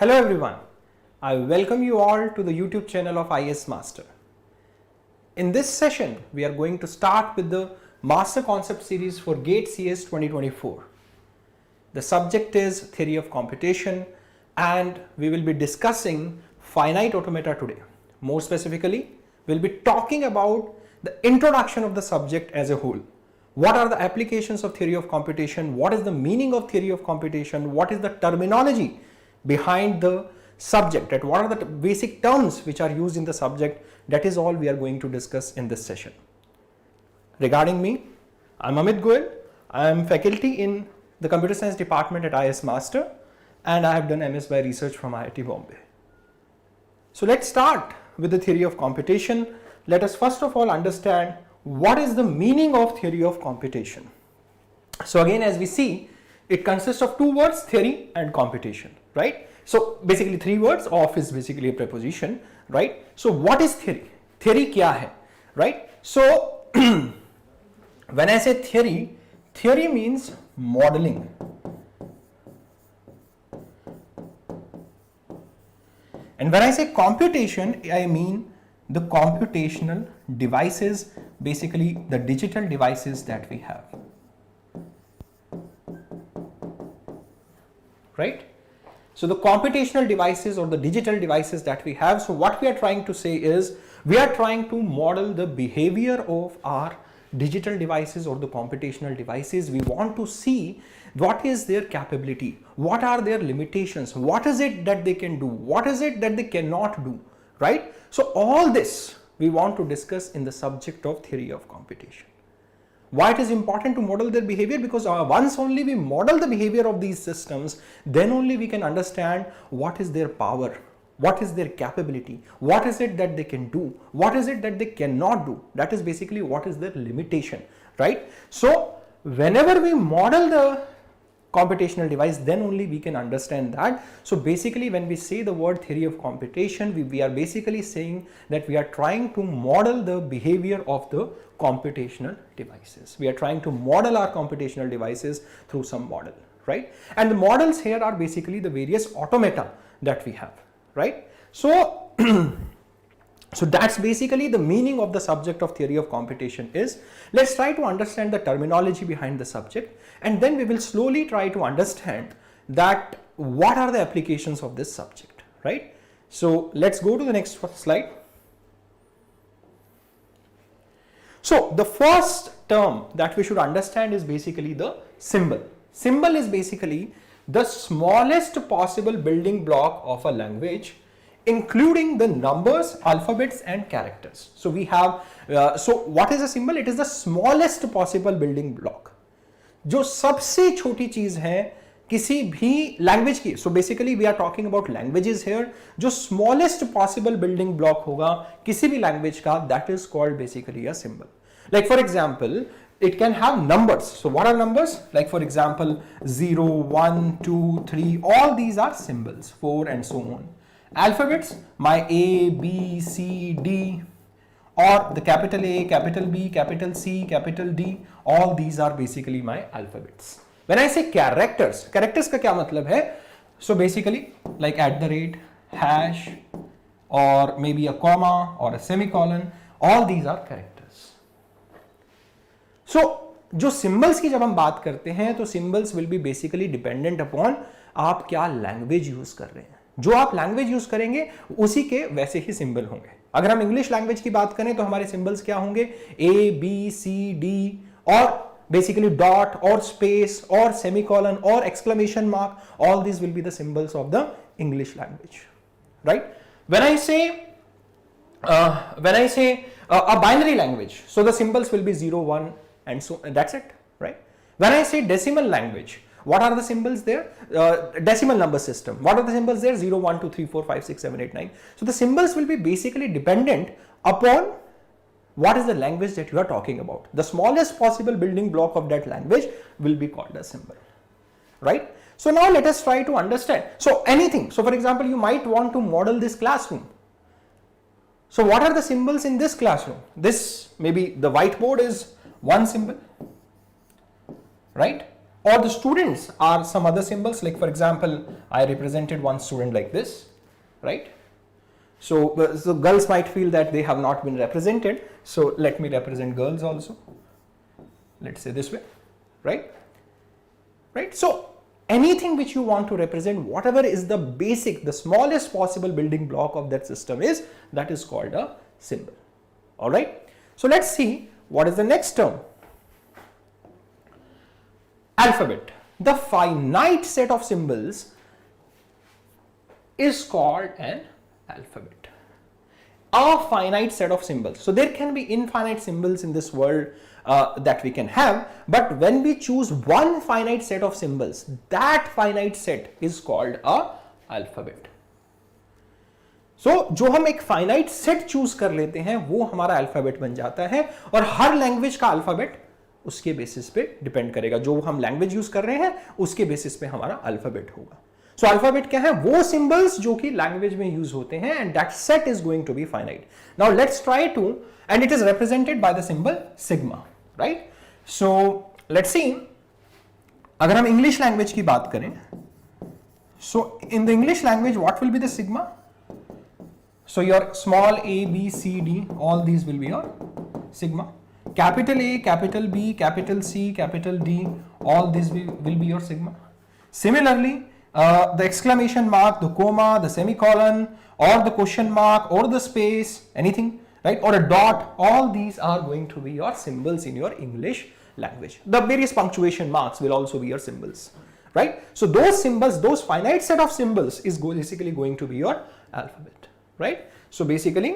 Hello everyone, I welcome you all to the YouTube channel of IS Master. In this session, we are going to start with the Master Concept Series for GATE CS 2024. The subject is Theory of Computation and we will be discussing finite automata today. More specifically, we'll be talking about the introduction of the subject as a whole. What are the applications of theory of computation? What is the meaning of theory of computation? What is the terminology behind the subject? And what are the basic terms which are used in the subject? That is all we are going to discuss in this session. Regarding me, I'm Amit Goel. I am faculty in the Computer Science Department at IS Master and I have done MS by Research from IIT Bombay. So let's start with the theory of computation. Let us first of all understand what is the meaning of theory of computation. So again, as we see, it consists of two words, theory and computation, right? So basically three words, of is basically a preposition, right? So what is theory? Theory kya hai, right? So when I say theory, theory means modeling. And when I say computation, I mean the computational devices, basically the digital devices that we have, right? So the computational devices or the digital devices that we have. So what we are trying to say is we are trying to model the behavior of our digital devices or the computational devices. We want to see what is their capability, what are their limitations, what is it that they can do, what is it that they cannot do, right? So all this we want to discuss in the subject of theory of computation. Why it is important to model their behavior? Because once only we model the behavior of these systems, then only we can understand what is their power, what is their capability, what is it that they can do, what is it that they cannot do. That is basically what is their limitation, right? So whenever we model the computational device, then only we can understand that. So basically when we say the word theory of computation, we are basically saying that we are trying to model the behavior of the computational devices. We are trying to model our computational devices through some model, right? And the models here are basically the various automata that we have, right? So so that's basically the meaning of the subject of theory of computation is. Let's try to understand the terminology behind the subject and then we will slowly try to understand that what are the applications of this subject, right? So let's go to the next slide. So the first term that we should understand is basically the symbol. Symbol is basically the smallest possible building block of a language, including the numbers, alphabets and characters. So we have, so what is a symbol? It is the smallest possible building block. जो सबसे छोटी चीज है किसी भी language की. So basically we are talking about languages here. जो smallest possible building block होगा किसी भी लैंग्वेज का, that is called basically a symbol. Like for example, it can have numbers. So what are numbers? Like for example, 0, 1, 2, 3, all these are symbols, 4 and so on. Alphabets, my A, B, C, D, or the capital A, capital B, capital C, capital D, all these are basically my alphabets. When I say characters, characters का क्या मतलब है? So basically like @ hash or maybe a comma or a semicolon, all these are characters. So जो symbols की जब हम बात करते हैं तो symbols will be basically dependent upon आप क्या language use कर रहे हैं. जो आप लैंग्वेज यूज करेंगे उसी के वैसे ही सिंबल होंगे. अगर हम इंग्लिश लैंग्वेज की बात करें तो हमारे सिंबल्स क्या होंगे? ए, बी, सी, डी और बेसिकली डॉट और स्पेस और सेमीकोलन और exclamation mark. All this will be the symbols of the English language, right? When I say a binary language, so the symbols will be 0, 1 and so that's it, right? When I say decimal language, what are the symbols there? Decimal number system. What are the symbols there? 0, 1, 2, 3, 4, 5, 6, 7, 8, 9. So the symbols will be basically dependent upon what is the language that you are talking about. The smallest possible building block of that language will be called a symbol, right? So now let us try to understand. So anything. So for example, you might want to model this classroom. So what are the symbols in this classroom? This maybe the whiteboard is one symbol, right? or the students are some other symbols, like for example, I represented one student like this, right? So girls might feel that they have not been represented. So let me represent girls also. Let's say this way, right? Right. So anything which you want to represent, whatever is the basic, the smallest possible building block of that system is, that is called a symbol. All right. So let's see what is the next term. Alphabet. The finite set of symbols is called an alphabet. A finite set of symbols. So there can be infinite symbols in this world that we can have, but when we choose one finite set of symbols, that finite set is called a alphabet. So जो हम एक finite set choose कर लेते हैं वो हमारा alphabet बन जाता है, और हर language का alphabet उसके बेसिस पे डिपेंड करेगा, जो हम लैंग्वेज यूज कर रहे हैं उसके बेसिस पे हमारा अल्फाबेट होगा. सो अल्फाबेट क्या है? वो सिंबल्स जो कि लैंग्वेज में यूज होते हैं, and that set is going to be finite. Now let's try to, and it is represented by the symbol sigma, right? So let's see, अगर हम इंग्लिश लैंग्वेज की बात करें, so in the English language what will be the sigma? So your small a, b, c, d, all these will be your sigma. Capital A, capital B, capital C, capital D, all these will be your sigma. Similarly, the exclamation mark, the comma, the semicolon, or the question mark, or the space, anything, right, or a dot, all these are going to be your symbols in your English language. The various punctuation marks will also be your symbols, right? So those symbols, those finite set of symbols is basically going to be your alphabet, right? So basically,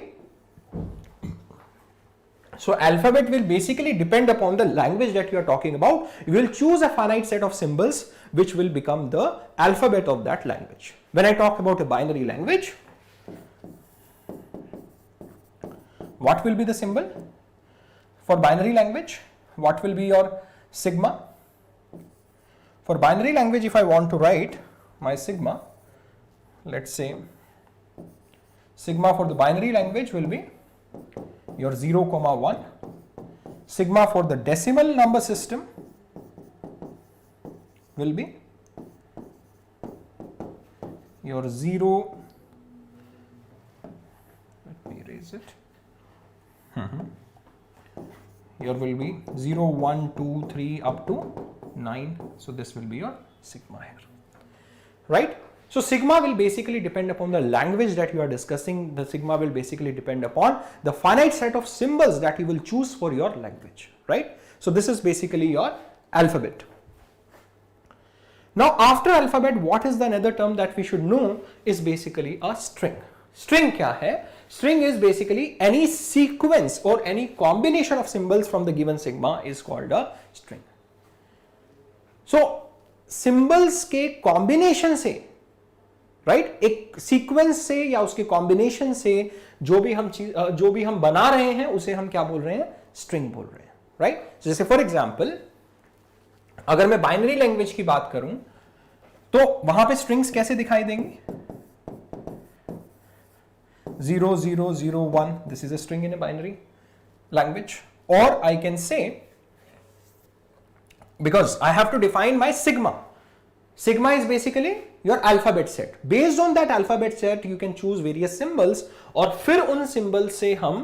so alphabet will basically depend upon the language that you are talking about. You will choose a finite set of symbols which will become the alphabet of that language. When I talk about a binary language, what will be the symbol? For binary language, what will be your sigma? For binary language, if I want to write my sigma, let's say sigma for the binary language will be your 0, 1. Sigma for the decimal number system will be your 0, let me erase it, here will be 0, 1, 2, 3 up to 9. So this will be your sigma here, right? So sigma will basically depend upon the language that you are discussing. The sigma will basically depend upon the finite set of symbols that you will choose for your language, right? So this is basically your alphabet. Now after alphabet, what is the another term that we should know is basically a string. String क्या है? String is basically any sequence or any combination of symbols from the given sigma is called a string. So symbols के combination से, right, एक sequence से या उसके combination से जो भी हम बना रहे हैं उसे हम क्या बोल रहे हैं? स्ट्रिंग बोल रहे हैं, राइट? जैसे फॉर एग्जांपल, अगर मैं बाइनरी लैंग्वेज की बात करूं तो वहां पे स्ट्रिंग्स कैसे दिखाई देंगी? 0, 0, 0, 1, this is a string in a binary language. और I can say, because I have to define my sigma. Sigma is basically your alphabet set. Based on that alphabet set, you can choose various symbols, और फिर उन symbols से हम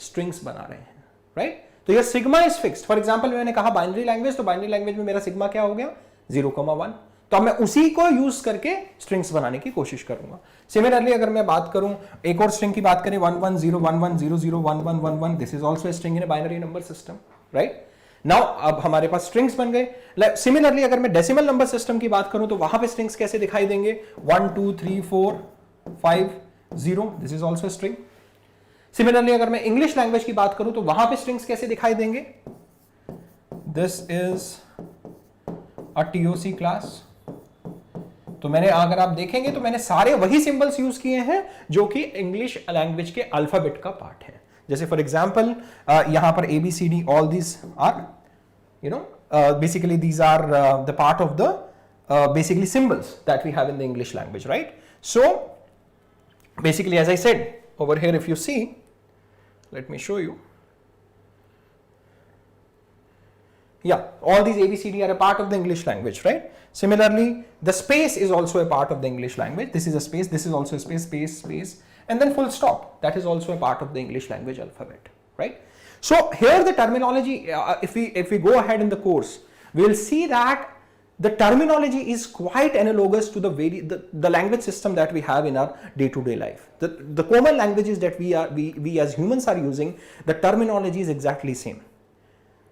strings बना रहे हैं, right? तो your sigma is fixed. For example, मैंने कहा binary language, तो binary language में मेरा sigma क्या हो गया? 0, 1. तो अब मैं उसी को यूज करके strings बनाने की कोशिश करूंगा. Similarly, अगर मैं बात करूं, एक और string की बात करें, 1, 1, 0, 1, 1, 0, 0, 1, 1, 1, 1. This is also a string in a binary number system, right? Now अब हमारे पास स्ट्रिंग्स बन गए. सिमिलरली अगर मैं डेसिमल नंबर सिस्टम की बात करूं तो वहां पे स्ट्रिंग्स कैसे दिखाई देंगे? 1, 2, 3, 4, 5, 0. This is also string. Similarly अगर मैं इंग्लिश लैंग्वेज की बात करूं तो वहां पे स्ट्रिंग्स कैसे दिखाई देंगे? This is a TOC class. तो मैंने, अगर आप देखेंगे तो मैंने सारे वही सिंबल्स यूज किए हैं जो कि इंग्लिश लैंग्वेज के अल्फाबेट का पार्ट है. जैसे फॉर एग्जाम्पल यहां पर ABCD, all this are, you know, basically these are the part of the basically symbols that we have in the English language, right? So basically, as I said over here, if you see, let me show you. Yeah, all these ABCD are a part of the English language, right? Similarly, the space is also a part of the English language. This is a space, this is also a space, space, space, and then full stop. That is also a part of the English language alphabet, right? So here the terminology, if we go ahead in the course, we will see that the terminology is quite analogous to the language system that we have in our day-to-day life. The common languages that we as humans are using, the terminology is exactly same.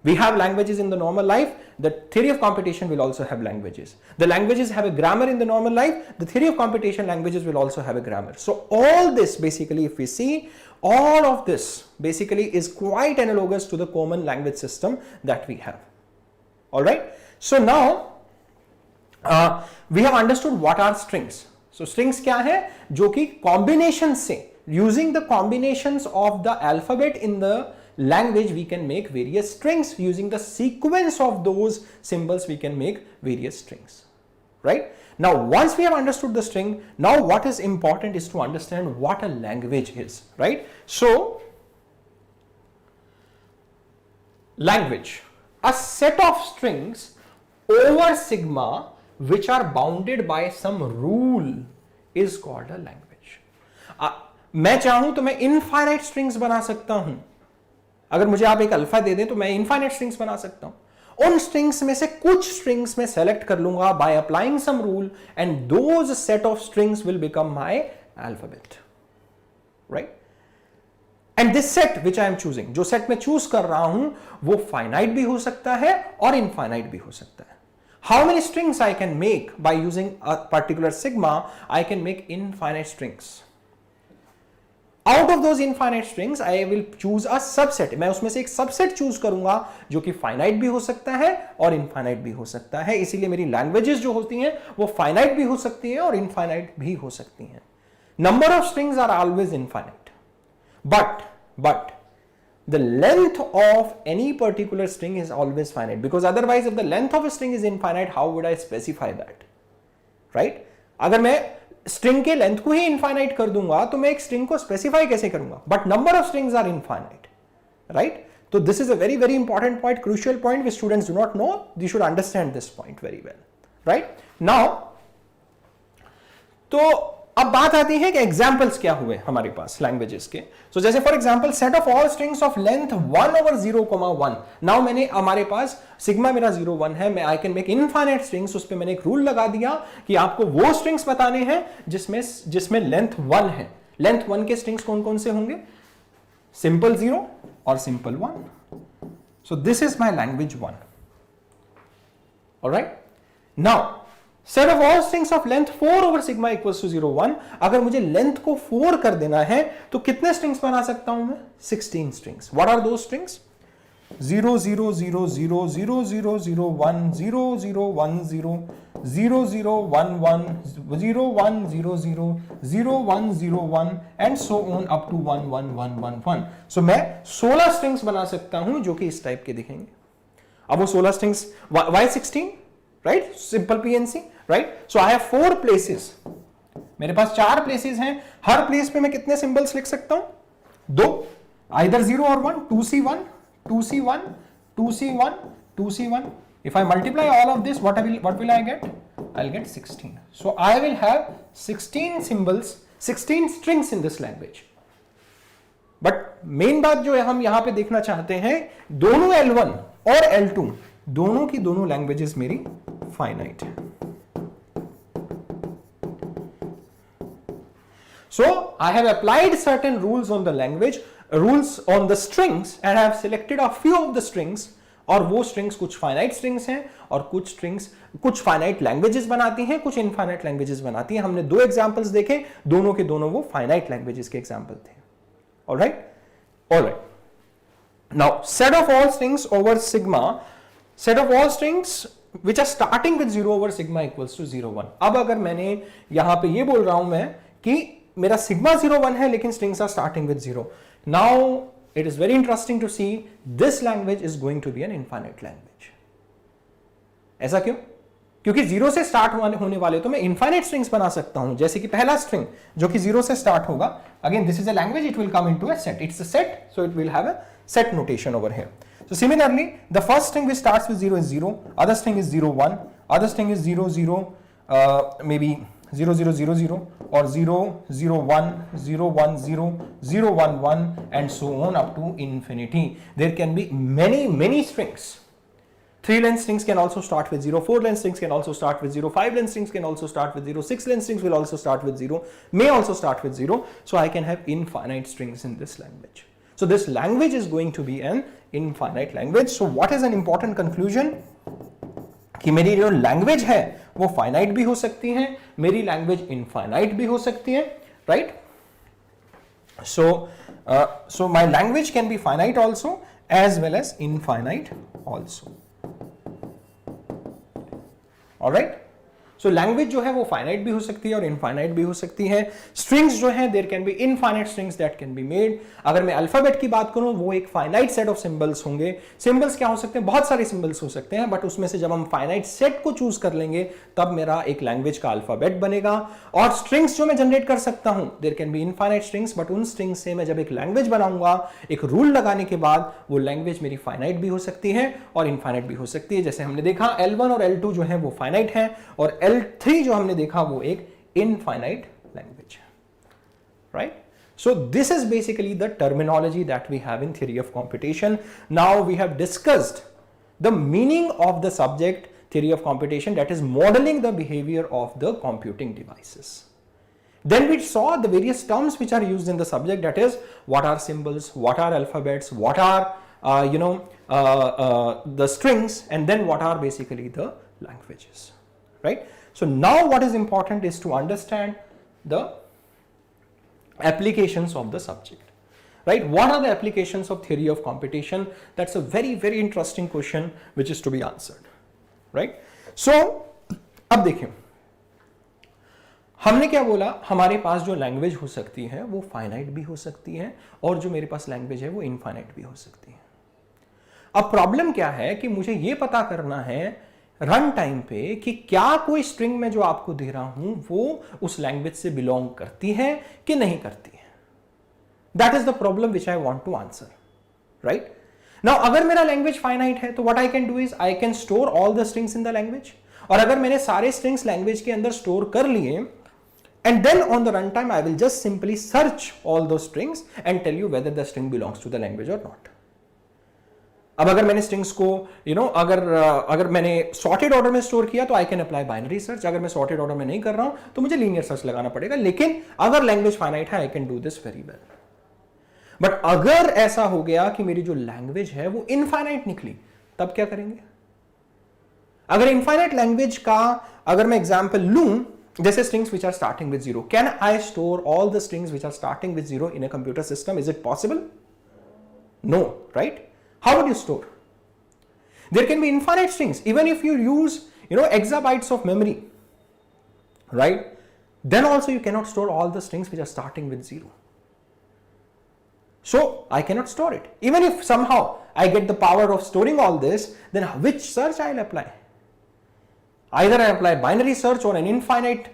We have languages in the normal life. The theory of computation will also have languages. The languages have a grammar in the normal life. The theory of computation languages will also have a grammar. So all this basically, if we see, all of this basically is quite analogous to the common language system that we have. All right. So now we have understood what are strings. So strings क्या है? जो कि combinations से, using the combinations of the alphabet in the language, we can make various strings. Using the sequence of those symbols, we can make various strings, right? Now, once we have understood the string, now what is important is to understand what a language is, right? So, language, a set of strings over sigma which are bounded by some rule is called a language. मैं चाहूं तो मैं infinite strings बना सकता हूं. अगर मुझे आप एक अल्फा दे दें तो मैं इनफाइनाइट स्ट्रिंग्स बना सकता हूं. उन स्ट्रिंग्स में से कुछ स्ट्रिंग्स में सेलेक्ट कर लूंगा by applying sum rule and those set of strings will become my alphabet, right? And this set which I am choosing, जो सेट में चूज कर रहा हूं वो फाइनाइट भी हो सकता है और इनफाइनाइट भी हो सकता है. How many strings I can make by using a particular sigma? I can make infinite strings. Out of those infinite strings, I will choose a subset. मैं उसमें से एक सबसेट चूज करूंगा जो कि फाइनाइट भी हो सकता है और इनफाइनाइट भी हो सकता है. इसीलिए मेरी लैंग्वेजेस जो होती हैं वो फाइनाइट भी हो सकती हैं और इनफाइनाइट भी हो सकती हैं. Number of strings are always infinite, but the length of any particular string is always finite, because otherwise if the length of a string is infinite, how would I specify that, right? अगर मैं string के length को ही infinite कर दूंगा तो मैं एक string को स्पेसिफाई कैसे करूंगा? But number of strings are infinite, right? तो this is a very very important point, crucial point which students do not know. They should understand this point very well, right? Now तो अब बात आती है कि examples क्या हुए हमारे पास लैंग्वेजेस के. सो जैसे for example set of all strings of length 1/0,1. Now मैंने हमारे पास सिग्मा मेरा 0 1 है, मैं I can make infinite strings. उस पे मैंने एक रूल लगा दिया कि आपको वो स्ट्रिंग्स बताने हैं जिसमें लेंथ 1 है. लेंथ 1 के स्ट्रिंग्स कौन कौन से होंगे? सिंपल 0 और simple 1. So this is my language 1. Alright, now set of all strings of length 4/sigma equals to 0 1. अगर मुझे लेंथ को 4 कर देना है तो कितने स्ट्रिंग्स बना सकता हूं मैं? 16 strings. What are those strings? 0 0 0 0 0 0 0 1 0 0 1 0 0 0 1 1 0 1 0 0 0 1 0 1 and so on up to 1 1 1 1 1. So मैं 16 स्ट्रिंग्स बना सकता हूं जो कि इस टाइप के दिखेंगे. अब वो 16 strings, why 16? Right? Simple PNC, right? So I have 4 places. मेरे पास 4 places हैं. हर place पे मैं कितने symbols लिख सकता हूं? 2. Either 0 or 1. 2C1, 2C1, 2C1, 2C1. If I multiply all of this, what will I get? I'll get 16. So I will have 16 symbols, 16 strings in this language. But main बात जो हम यहां पे देखना चाहते हैं, दोनों L1 और L2 दोनों की दोनों लैंग्वेजेस मेरी फाइनाइट है. So I have applied certain rules on the language, rules on the strings, and I have selected a few of the strings. और वो स्ट्रिंग्स कुछ फाइनाइट स्ट्रिंग्स हैं और कुछ स्ट्रिंग्स कुछ फाइनाइट लैंग्वेजेस बनाती हैं, कुछ इनफाइनाइट लैंग्वेजेस बनाती हैं. हमने 2 एग्जांपल्स देखे, दोनों के दोनों वो फाइनाइट लैंग्वेजेस के एग्जांपल थे. Alright. Now set of all strings over sigma, set of all strings which are starting with 0/sigma equals to 0 1. अब अगर मैंने यहां पे ये बोल रहा हूं मैं कि मेरा सिग्मा 0 1 है लेकिन strings are starting with 0. Now it is very interesting to see this language is going to be an infinite language. ऐसा क्यों? क्योंकि 0 से स्टार्ट होने वाले तो मैं इनफाइनाइट स्ट्रिंग्स बना सकता हूं. जैसे कि पहला स्ट्रिंग जो कि 0 से स्टार्ट होगा, again this is a language, it will come into a set. It's a set, so it will have a set notation over here. So similarly, the first string which starts with 0 is 0, other string is 0 1, other string is 0 0, maybe 0 0 0 0 or 0 0 1 0 1 0 0 1 1 and so on up to infinity. There can be many strings. 3-length strings can also start with 0, 4-length strings can also start with 0, 5-length strings can also start with 0, 6-length strings will also start with 0, may also start with 0. So I can have infinite strings in this language. So this language is going to be an infinite language. So what is an important conclusion? कि मेरी जो language है वो finite भी हो सकती है, मेरी लैंग्वेज इनफाइनाइट भी हो सकती है, right? So my language can be finite also as well as infinite also. All right? So language जो है वो finite भी हो सकती है और infinite भी हो सकती है. Strings जो है there can be infinite strings that can be made. अगर मैं अल्फाबेट की बात करूं वो एक finite set of symbols होंगे. Symbols क्या हो सकते हैं? बहुत सारे symbols हो सकते हैं, but उसमें से जब हम finite set को choose कर लेंगे तब मेरा एक language का अल्फाबेट बनेगा. और strings जो मैं generate कर सकता हूं there can be infinite strings, but उन strings से मैं जब एक language बनाऊंगा एक रूल लगाने के बाद वो language मेरी finite भी हो सकती है और infinite भी हो सकती है. जैसे हमने देखा L1 और L2 जो है वो finite है और L3 जो हमने देखा वो एक infinite language है, right? So this is basically the terminology that we have in theory of computation. Now we have discussed the meaning of the subject theory of computation, that is modeling the behavior of the computing devices. Then we saw the various terms which are used in the subject, that is what are symbols, what are alphabets, what are the strings, and then what are basically the languages, right? So now what is important is to understand the applications of the subject, right? What are the applications of theory of computation? That's a very interesting question which is to be answered, right? So अब देखिए हमने क्या बोला, हमारे पास जो language हो सकती है वो फाइनाइट भी हो सकती है और जो मेरे पास लैंग्वेज है वो इनफाइनाइट भी हो सकती है. अब प्रॉब्लम क्या है कि मुझे ये पता करना है रन टाइम पे कि क्या कोई स्ट्रिंग में जो आपको दे रहा हूं वो उस लैंग्वेज से बिलोंग करती है कि नहीं करती है. That is the problem which I want to answer, right? Now अगर मेरा लैंग्वेज फाइनाइट है तो what I can do is I can store all the strings in the language. और अगर मैंने सारे स्ट्रिंग्स लैंग्वेज के अंदर स्टोर कर लिए and then on the run time I will just simply search all those strings and tell you whether the string belongs to the language or not. अब अगर मैंने स्ट्रिंग्स को अगर मैंने सॉर्टेड ऑर्डर में स्टोर किया तो I can apply binary search. अगर मैं सॉर्टेड ऑर्डर में नहीं कर रहा हूं तो मुझे लीनियर सर्च लगाना पड़ेगा. लेकिन अगर लैंग्वेज फाइनाइट है आई can do this very well. But अगर ऐसा हो गया कि मेरी जो लैंग्वेज है वो इनफाइनाइट निकली तब क्या करेंगे? अगर इनफाइनाइट लैंग्वेज का अगर मैं एग्जांपल लूं, जैसे strings which are starting with 0, can I store all the strings which are starting with 0 in a computer system? Is it possible? No, right? How would you store? There can be infinite strings. Even if you use, exabytes of memory, right? Then also you cannot store all the strings which are starting with 0. So I cannot store it. Even if somehow I get the power of storing all this, then which search I'll apply? Either I apply binary search on an infinite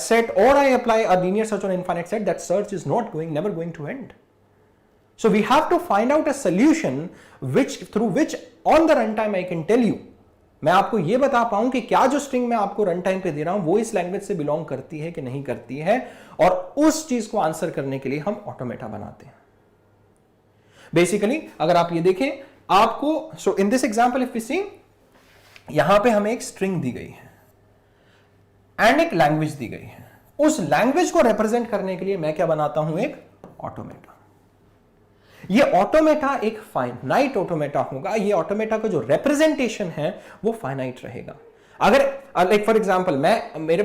set, or I apply a linear search on an infinite set. That search is never going to end. So we have to find out a solution through which on the runtime I can tell you, मैं आपको ये बता पाऊं कि क्या जो string मैं आपको रन टाइम पे दे रहा हूं वो इस लैंग्वेज से बिलोंग करती है कि नहीं करती है, और उस चीज को आंसर करने के लिए हम ऑटोमेटा बनाते हैं. बेसिकली अगर आप ये देखें आपको, so in this example if we see, यहां पे हमें एक स्ट्रिंग दी गई है एंड एक लैंग्वेज दी गई है. उस लैंग्वेज को रिप्रेजेंट करने के लिए मैं क्या बनाता हूं? एक ऑटोमेटा. ये ऑटोमेटा एक फाइनाइट ऑटोमेटा होगा. ये ऑटोमेटा का जो रिप्रेजेंटेशन है वो फाइनाइट रहेगा. अगर लाइक फॉर एग्जांपल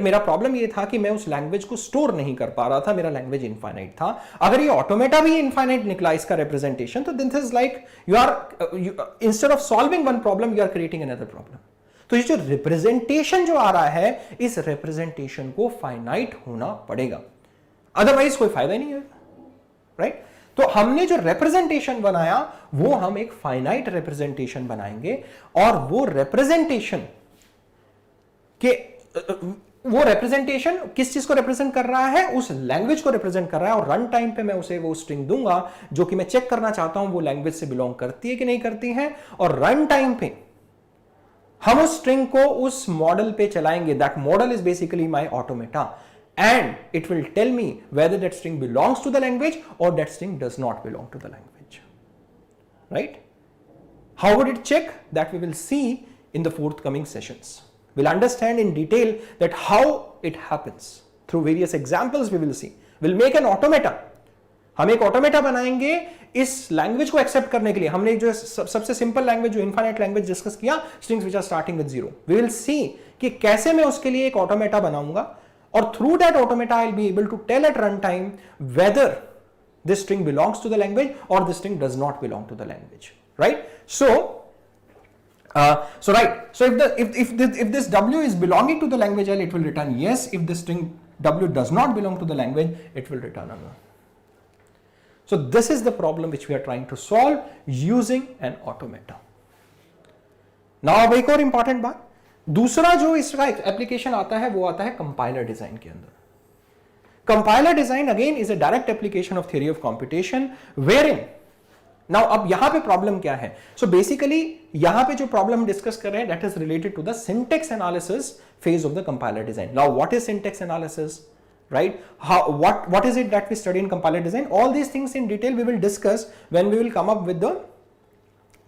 मेरा प्रॉब्लम ये था कि मैं उस लैंग्वेज को स्टोर नहीं कर पा रहा था, मेरा लैंग्वेज इनफाइनाइट था. अगर ये ऑटोमेटा भी इनफाइनाइट निकला इसका रिप्रेजेंटेशन, तो this is like you are instead of solving one problem you are creating another problem. तो ये जो रिप्रेजेंटेशन जो आ रहा है, इस रिप्रेजेंटेशन को फाइनाइट होना पड़ेगा, अदरवाइज कोई फायदा ही नहीं है, राइट? तो हमने जो रिप्रेजेंटेशन बनाया वो हम एक फाइनाइट रिप्रेजेंटेशन बनाएंगे, और वो रिप्रेजेंटेशन के वो रिप्रेजेंटेशन किस चीज को रिप्रेजेंट कर रहा है, उस लैंग्वेज को रिप्रेजेंट कर रहा है, और रन टाइम पे मैं उसे वो स्ट्रिंग दूंगा जो कि मैं चेक करना चाहता हूं वो लैंग्वेज से बिलोंग करती है कि नहीं करती है, और रन टाइम पे हम उस स्ट्रिंग को उस मॉडल पे चलाएंगे. That model is basically my automata, and it will tell me whether that string belongs to the language or that string does not belong to the language. Right? How would it check? That we will see in the forthcoming sessions. We'll understand in detail that how it happens. Through various examples we will see. We'll make an automata. हम एक automata बनाएंगे इस language को accept करने के लिए. हमने जो सबसे सिंपल लैंग्वेज जो इनफाइनाइट लैंग्वेज डिस्कस किया, strings which are starting with 0. We will see कि कैसे मैं उसके लिए एक ऑटोमेटा बनाऊंगा, और through that automata I will be able to tell at run time whether this string belongs to the language or this string does not belong to the language. Right? So if this w is belonging to the language L, it will return yes. If this string w does not belong to the language, it will return no. So this is the problem which we are trying to solve using an automata. Now अब एक और important बात, दूसरा जो इसका application आता है वो आता है कंपाइलर डिजाइन के अंदर. Compiler design again is a direct application of theory of computation wherein now अब यहां पे प्रॉब्लम क्या है. सो बेसिकली यहां पे जो प्रॉब्लम डिस्कस कर रहे हैं that is related to the syntax analysis phase of the compiler design. Now what is syntax analysis, right? What is it that we study in compiler design? All these things in detail we will discuss when we will come up with the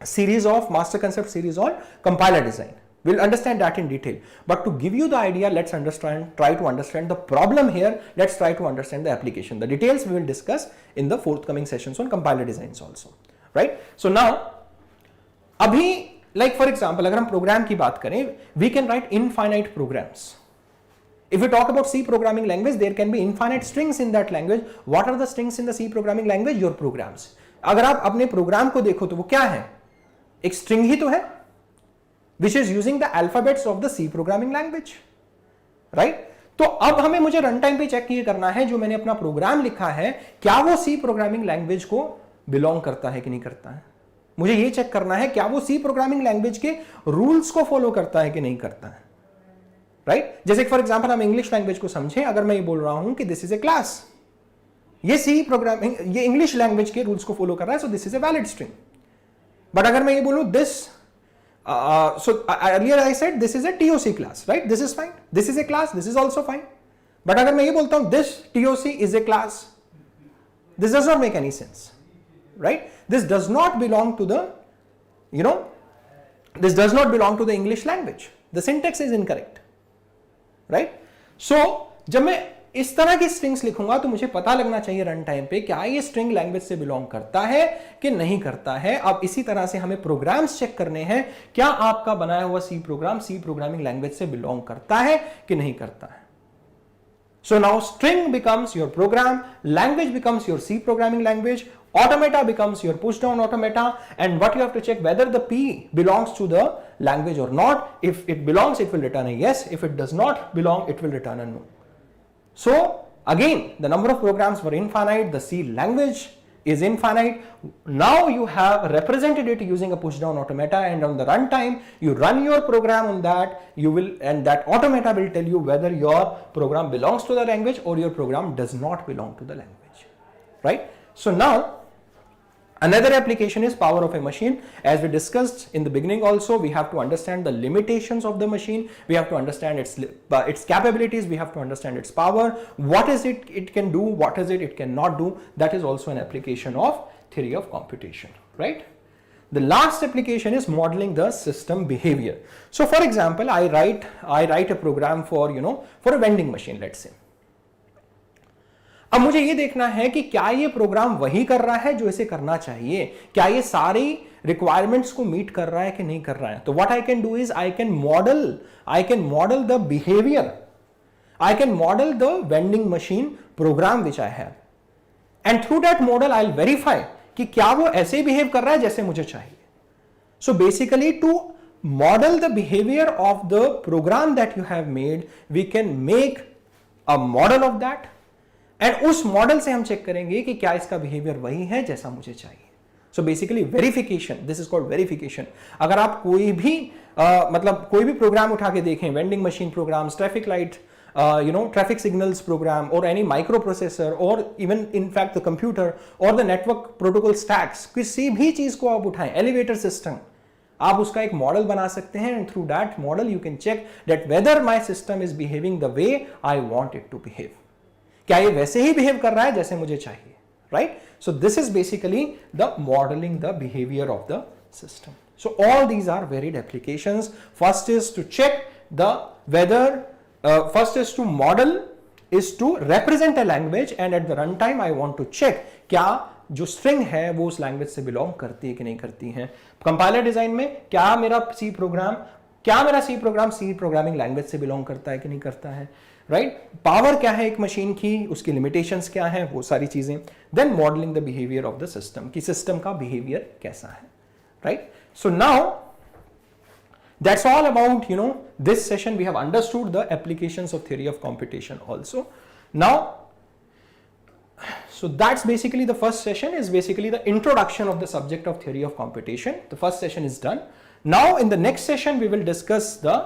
series of master concept series on compiler design. We'll understand that in detail. But to give you the idea, let's try to understand the problem here. Let's try to understand the application. The details we will discuss in the forthcoming sessions on compiler designs also. Right? So now, अभी like for example, अगर हम program की बात करें, we can write infinite programs. If we talk about C programming language, there can be infinite strings in that language. What are the strings in the C programming language? Your programs. अगर आप अपने programme को देखो तो वो क्या है, एक स्ट्रिंग ही तो है, which is using the alphabets of the C programming language, right? तो अब हमें मुझे रन टाइम पे चेक ये करना है जो मैंने अपना प्रोग्राम लिखा है क्या वो C प्रोग्रामिंग लैंग्वेज को बिलोंग करता है कि नहीं करता है. मुझे ये चेक करना है क्या वो C प्रोग्रामिंग लैंग्वेज के रूल्स को फॉलो करता है कि नहीं करता है, राइट? जैसे फॉर एग्जांपल हम इंग्लिश लैंग्वेज को समझें, अगर मैं ये बोल रहा हूं कि दिस इज ए क्लास, ये C प्रोग्रामिंग ये इंग्लिश लैंग्वेज के रूल्स को फॉलो कर रहा है, so this is a valid string. But अगर मैं ये बोलूं this so earlier I said this is a TOC class, right? This is fine. This is a class. This is also fine. But अगर मैं ये बोलता हूँ this TOC is a class, this does not make any sense, right? This does not belong to the, this does not belong to the English language. The syntax is incorrect, right? So जब मैं इस तरह की strings लिखूंगा तो मुझे पता लगना चाहिए रन टाइम पे क्या ये स्ट्रिंग लैंग्वेज से बिलोंग करता है कि नहीं करता है. अब इसी तरह से हमें प्रोग्राम्स चेक करने हैं क्या आपका बनाया हुआ C program C programming language से बिलोंग करता है कि नहीं करता है. So now string becomes your program, language becomes your C programming language, automata becomes your push down automata, and what you have to check whether the P belongs to the language or not. If it belongs, it will return a yes. If it does not belong, it will return a no. So again, the number of programs were infinite, the C language is infinite. Now you have represented it using a push down automata, and on the runtime you run your program on that, and that automata will tell you whether your program belongs to the language or your program does not belong to the language, right? So now another application is power of a machine. As we discussed in the beginning also, we have to understand the limitations of the machine. We have to understand its capabilities. We have to understand its power. What is it can do? What is it cannot do? That is also an application of theory of computation, right? The last application is modeling the system behavior. So for example, I write a program for for a vending machine, let's say. अब मुझे ये देखना है कि क्या ये programme वही कर रहा है जो इसे करना चाहिए, क्या ये सारी रिक्वायरमेंट्स को मीट कर रहा है कि नहीं कर रहा है. तो what I can do is I can model the behaviour, I can model the vending machine program which I have, and through that model I will verify कि क्या वो ऐसे बिहेव कर रहा है जैसे मुझे चाहिए. So basically to model the behaviour of the program that you have made, we can make a model of that, and उस मॉडल से हम चेक करेंगे कि क्या इसका बिहेवियर वही है जैसा मुझे चाहिए. So basically verification, this is called verification. अगर आप कोई भी कोई भी प्रोग्राम उठा के देखें, vending machine programs, traffic light traffic signals program or any microprocessor or even in fact the computer or the network protocol stacks, किसी भी चीज को आप उठाएं, elevator system, आप उसका एक मॉडल बना सकते हैं and through that model you can check that whether my system is behaving the way I want it to behave. क्या ये वैसे ही behave कर रहा है जैसे मुझे चाहिए, right? So this is basically the modeling the behavior of the system. So all these are varied applications. First is to check the whether first is to model, is to represent a language, and at the runtime I want to check क्या जो string है वो उस language से belong करती है कि नहीं करती है. कंपाइलर डिजाइन में क्या मेरा C program C programming language से बिलोंग करता है कि नहीं करता है, राइट? पावर क्या है एक मशीन की, उसकी लिमिटेशंस क्या है, वो सारी चीजें. Then modelling the behaviour of the system, कि सिस्टम का बिहेवियर कैसा है, right? So now that's all about this session. We have understood the applications of theory of computation also. Now, so that's basically the first session, is basically the introduction of the subject of theory of computation. The first session is done. Now in the next session we will discuss the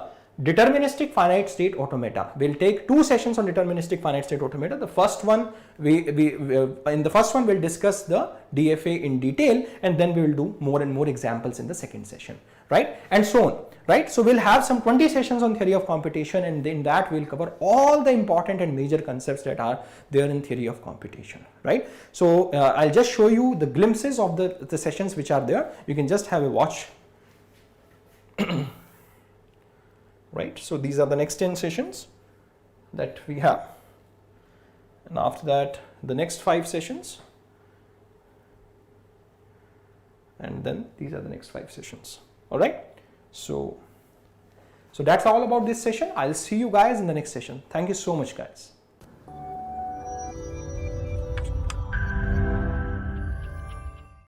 deterministic finite state automata. We'll take 2 sessions on deterministic finite state automata. The first one in the first one we'll discuss the DFA in detail, and then we will do more and more examples in the second session, right? And so on, right? So we'll have some 20 sessions on theory of computation, and in that we'll cover all the important and major concepts that are there in theory of computation, right? So I'll just show you the glimpses of the sessions which are there. You can just have a watch. Right, so these are the next 10 sessions that we have, and after that the next 5 sessions, and then these are the next 5 sessions. All right, so that's all about this session. I'll see you guys in the next session. Thank you so much, guys.